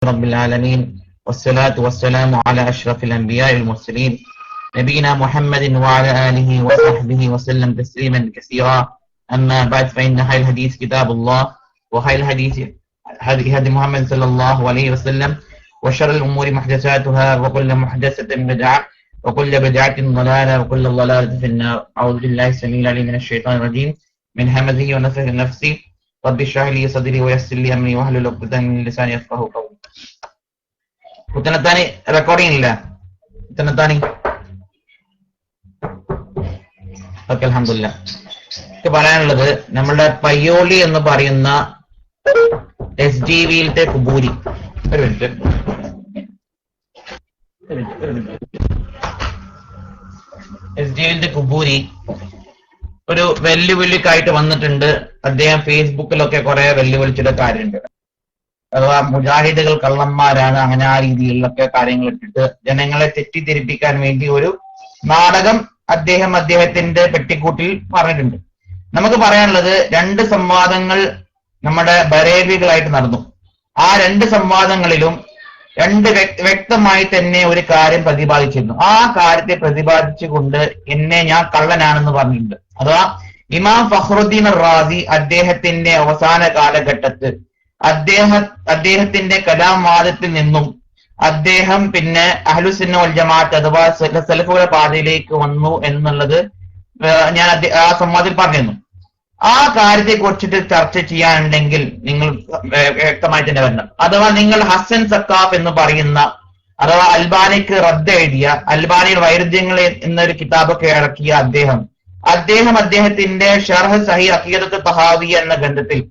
رب العالمين والصلاة والسلام على أشرف الأنبياء والمرسلين نبينا محمد وعلى آله وصحبه وسلم تسليما كثيرا. أما بعد فإن خير الحديث كتاب الله وخير الحديث هدي محمد صلى الله عليه وسلم وشر الأمور محدثاتها وكل محدثة بدعة وكل بدعة ضلالة وكل ضلالة في النار. أعوذ بالله السميع العليم من الشيطان الرجيم من همزه ونفخه نفسي. رب اشرح لي صدري ويسر لي أمري واحلل عقدة من لساني يفقهوا قولي. Puthanathani recording ഇല്ല. Puthanathani okay, അൽഹംദുലില്ലാ. പറയാനുള്ളത് നമ്മളുടെ പയ്യോളി എന്ന് പറയുന്ന SGVയിലത്തെ കുബൂരി. ഒരു മിനിറ്റ്. SGVയിലത്തെ കുബൂരി ഒരു വെല്ലുവിളിക്കായിട്ട് വന്നിട്ടുണ്ട്. അദ്ദേഹം ഫേസ്ബുക്കിലൊക്കെ കുറെ വെല്ലുവിളിച്ചിട്ട് കാര്യമുണ്ട്. അഥവാ മുജാഹിദുകൾ കള്ളന്മാരാണ്, അങ്ങനെ ആ രീതിയിലൊക്കെ കാര്യങ്ങൾ ഇട്ടിട്ട് ജനങ്ങളെ തെറ്റിദ്ധരിപ്പിക്കാൻ വേണ്ടി ഒരു നാടകം അദ്ദേഹത്തിന്റെ പെട്ടിക്കൂട്ടിൽ പറഞ്ഞിട്ടുണ്ട്. നമുക്ക് പറയാനുള്ളത്, രണ്ട് സംവാദങ്ങൾ നമ്മുടെ ബറേലികളായിട്ട് നടന്നു. ആ രണ്ട് സംവാദങ്ങളിലും വ്യക്തമായി തന്നെ ഒരു കാര്യം പ്രതിപാദിച്ചിരുന്നു. ആ കാര്യത്തെ പ്രതിപാദിച്ചുകൊണ്ട് ഞാൻ കള്ളനാണെന്ന് പറഞ്ഞിട്ടുണ്ട്. അഥവാ ഇമാം ഫഖ്റുദ്ദീൻ റാസി അദ്ദേഹത്തിന്റെ അവസാന കാലഘട്ടത്തിൽ അദ്ദേഹത്തിന്റെ കലാം വാദത്തിൽ നിന്നും അദ്ദേഹം പിന്നെ അഹ്ലുസുന്ന വൽ ജമാഅത്ത് അഥവാ സലഫുകളുടെ പാതയിലേക്ക് വന്നു എന്നുള്ളത് ഞാൻ ആ സംവാദത്തിൽ പറഞ്ഞിരുന്നു. ആ കാര്യത്തെ കുറിച്ചിട്ട് ചർച്ച ചെയ്യാനുണ്ടെങ്കിൽ നിങ്ങൾ വ്യക്തമായി തന്നെ വരണം. അഥവാ നിങ്ങൾ ഹസൻ സക്കാഫ് എന്ന് പറയുന്ന, അഥവാ അൽബാനിക്ക് റദ്ദ് എഴുതിയ, അൽബാനിയുടെ വൈരുദ്ധ്യങ്ങൾ എന്നൊരു കിതാബൊക്കെ ഇറക്കിയ അദ്ദേഹത്തിന്റെ ഷർഹ് സഹീഹ് അഖീദത്ത് തഹാവിയ എന്ന ഗ്രന്ഥത്തിൽ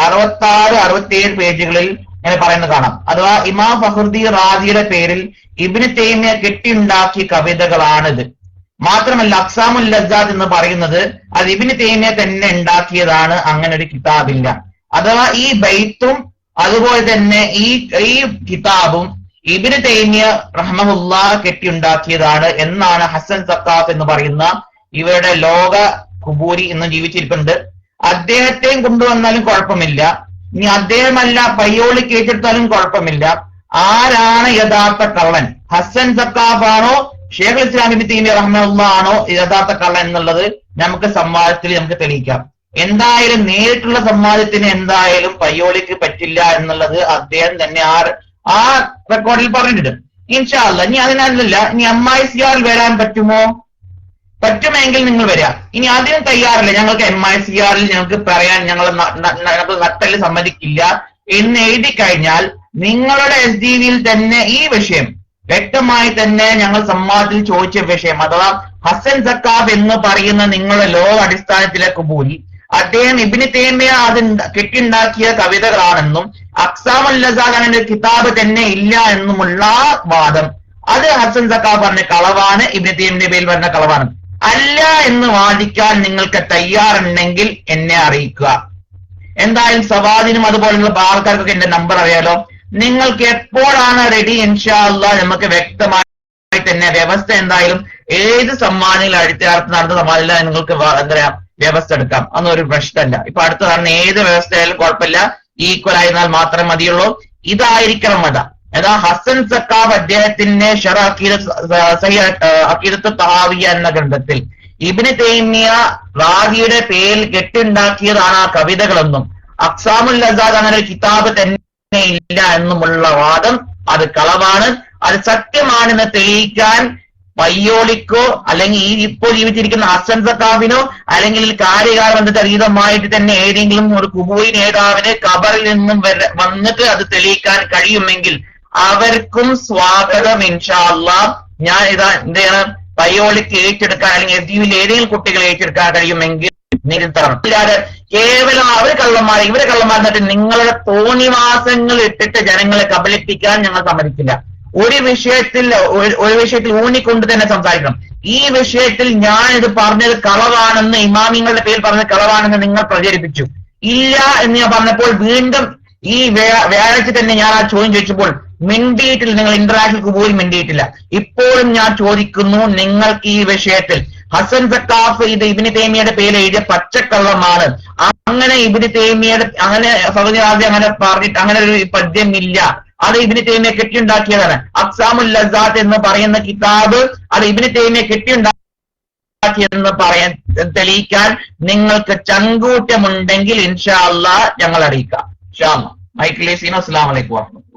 66-67 പേജുകളിൽ ഇങ്ങനെ പറയുന്നത് കാണാം. അഥവാ ഇമാം ഫഖ്റുദ്ദീൻ റാസിയുടെ പേരിൽ ഇബ്നു തൈമിയ കെട്ടിയുണ്ടാക്കിയ കവിതകളാണിത്. മാത്രമല്ല അഖ്സാമുൽ ലസ്സാത്ത് എന്ന് പറയുന്നത് അത് ഇബ്നു തൈമിയ തന്നെ ഉണ്ടാക്കിയതാണ്. അങ്ങനെ ഒരു കിതാബില്ല. അഥവാ ഈ ബൈത്തും അതുപോലെ തന്നെ ഈ കിതാബും ഇബ്നു തൈമിയ റഹ്മഹുല്ലാഹ് കെട്ടിയുണ്ടാക്കിയതാണ് എന്നാണ് ഹസൻ സക്കാഫ് എന്ന് പറയുന്ന ഇവരുടെ ലോക കുബൂരി എന്ന് ജീവിച്ചിരിപ്പുണ്ട്. അദ്ദേഹത്തെയും കൊണ്ടുവന്നാലും കുഴപ്പമില്ല, ഇനി അദ്ദേഹമല്ല പയ്യോളിക്ക് ഏറ്റെടുത്താലും കുഴപ്പമില്ല. ആരാണ് യഥാർത്ഥ കള്ളൻ? ഹസൻ സക്കാഫാണോ ഷെയ്ഖുൽ ഇസ്ലാം ഇബ്നു തൈമിയ്യ റഹ്മത്തുള്ളാഹി ആണോ യഥാർത്ഥ കള്ളൻ എന്നുള്ളത് നമുക്ക് സംവാദത്തിൽ നമുക്ക് തെളിയിക്കാം. എന്തായാലും നേരിട്ടുള്ള സംവാദത്തിന് എന്തായാലും പയ്യോളിക്ക് പറ്റില്ല എന്നുള്ളത് അദ്ദേഹം തന്നെ ആ റെക്കോർഡിൽ പറഞ്ഞിട്ടുണ്ട്. ഇൻഷാ അല്ലാഹ് ഇനി അതിനല്ല, ഇനി MICR വരാൻ പറ്റുമോ? പറ്റുമെങ്കിൽ നിങ്ങൾ വരിക. ഇനി അതിനും തയ്യാറല്ല, ഞങ്ങൾക്ക് MICR ഞങ്ങൾക്ക് പറയാൻ ഞങ്ങൾക്ക് നട്ടല് സമ്മതിക്കില്ല എന്ന് എഴുതി കഴിഞ്ഞാൽ നിങ്ങളുടെ SDVയിൽ തന്നെ ഈ വിഷയം വ്യക്തമായി തന്നെ ഞങ്ങൾ സംവാദത്തിൽ ചോദിച്ച വിഷയം, അഥവാ ഹസൻ സക്കാഫ് എന്ന് പറയുന്ന നിങ്ങളുടെ ലോക അടിസ്ഥാനത്തിലെ കുബൂരി അദ്ദേഹം ഇബ്നു തൈമിയ അത് കെട്ടിയുണ്ടാക്കിയ കവിതകളാണെന്നും അഖ്സാമുൽ ലസ്സാത്ത് അങ്ങനെ കിതാബ് തന്നെ ഇല്ല എന്നുമുള്ള വാദം, അത് ഹസൻ സക്കാഫ് പറഞ്ഞ കളവാണ്, ഇബ്നു തൈമിയുടെ പേരിൽ പറഞ്ഞ കളവാണ്. അല്ല എന്ന് വാദിക്കാൻ നിങ്ങൾക്ക് തയ്യാറുണ്ടെങ്കിൽ എന്നെ അറിയിക്കുക. എന്തായാലും സവാദിനും അതുപോലുള്ള ആൾക്കാർക്കൊക്കെ എന്റെ നമ്പർ അറിയാലോ. നിങ്ങൾക്ക് എപ്പോഴാണ് റെഡി, ഇൻഷാ അല്ലാഹ് നമുക്ക് വ്യക്തമായി തന്നെ വ്യവസ്ഥ എന്തായാലും ഏത് സമ്മാനങ്ങൾ നടത്തുന്ന സമ്മാനില്ല നിങ്ങൾക്ക് എന്താ പറയാ വ്യവസ്ഥ എടുക്കാം. അതൊന്നും ഒരു പ്രശ്നമല്ല. ഇപ്പൊ അടുത്ത നടന്ന ഏത് വ്യവസ്ഥയായാലും കുഴപ്പമില്ല, ഈക്വൽ ആയിരുന്നാൽ മാത്രം മതിയുള്ളൂ. ഇതായിരിക്കണം മത. ഏതാ ഹസൻ സക്കാഫ് അദ്ദേഹത്തിന്റെ ഷർഹ് അഖീദത്ത് തഹാവിയ എന്ന ഗ്രന്ഥത്തിൽ ഇബ്നു തൈമിയ റാസിയുടെ പേരിൽ കെട്ടുണ്ടാക്കിയതാണ് ആ കവിതകളെന്നും അഖ്സാമുൽ ലസ്സാത്ത് അങ്ങനെ ഒരു കിതാബ് തന്നെ ഇല്ല എന്നുമുള്ള വാദം അത് കളവാണ്. അത് സത്യമാണെന്ന് തെളിയിക്കാൻ പയ്യോളിക്കോ അല്ലെങ്കിൽ ഇപ്പോൾ ജീവിച്ചിരിക്കുന്ന ഹസൻ സക്കാഫിനോ അല്ലെങ്കിൽ കാര്യകാലബന്ധത്തെ അതീതമായിട്ട് തന്നെ ഏതെങ്കിലും ഒരു കുബൂരി നേതാവിന് ഖബറിൽ നിന്നും വന്നിട്ട് അത് തെളിയിക്കാൻ കഴിയുമെങ്കിൽ അവർക്കും സ്വാഗതം. ഇൻഷാ അല്ലാഹ് ഞാൻ എന്താണ് പയ്യോളിക്ക് ഏറ്റെടുക്കാൻ അല്ലെങ്കിൽ SDVയിൽ ഏതെങ്കിലും കുട്ടികളെ ഏറ്റെടുക്കാൻ കഴിയുമെങ്കിൽ നിരന്തരം ഇല്ലാതെ കേവലം അവർ കള്ളന്മാരെ ഇവരെ കള്ളന്മാരെന്നിട്ട് നിങ്ങളുടെ തോന്നിവാസങ്ങൾ ഇട്ടിട്ട് ജനങ്ങളെ കബളിപ്പിക്കാൻ ഞങ്ങൾ സമ്മതിക്കില്ല. ഒരു വിഷയത്തിൽ ഊന്നിക്കൊണ്ട് തന്നെ സംസാരിക്കണം. ഈ വിഷയത്തിൽ ഞാൻ ഇത് പറഞ്ഞത് കളവാണെന്ന്, ഇമാമിങ്ങളുടെ പേര് പറഞ്ഞത് കളവാണെന്ന് നിങ്ങൾ പ്രചരിപ്പിച്ചു. ഇല്ല എന്ന് ഞാൻ പറഞ്ഞപ്പോൾ വീണ്ടും ഈ വ്യാഴാഴ്ച തന്നെ ഞാൻ ആ ചോദ്യം ചോദിച്ചപ്പോൾ മിണ്ടിയിട്ടില്ല. നിങ്ങൾ ഇന്റർനാഷണൽ കുബൂരി മിണ്ടിയിട്ടില്ല. ഇപ്പോഴും ഞാൻ ചോദിക്കുന്നു, നിങ്ങൾക്ക് ഈ വിഷയത്തിൽ ഹസൻ സക്കാഫ് ഇത് ഇബ്നു തൈമിയയുടെ പേര് എഴുതിയ പച്ചക്കള്ളമാണ്, അങ്ങനെ ഇബ്നു തൈമിയയുടെ അങ്ങനെ ഫഖ്റുദ്ദീൻ റാസി അങ്ങനെ പറഞ്ഞിട്ട് അങ്ങനെ ഒരു പദ്യം ഇല്ല, അത് ഇബ്നു തൈമിയ്യ കെട്ടിയുണ്ടാക്കിയതാണ്. അഖ്സാമുൽ ലസ്സാത്ത് എന്ന് പറയുന്ന കിതാബ് അത് ഇബ്നു തൈമിയ്യ കെട്ടിയുണ്ടാക്കിയെന്ന് പറയാൻ തെളിയിക്കാൻ നിങ്ങൾക്ക് ചങ്കൂറ്റമുണ്ടെങ്കിൽ ഇൻഷാ അല്ലാഹ് ഞങ്ങൾ അറിയിക്കാം. ഇൻഷാ അല്ലാഹ്. മൈക്കിലേസിനോ. അസ്സലാമു അലൈക്കും.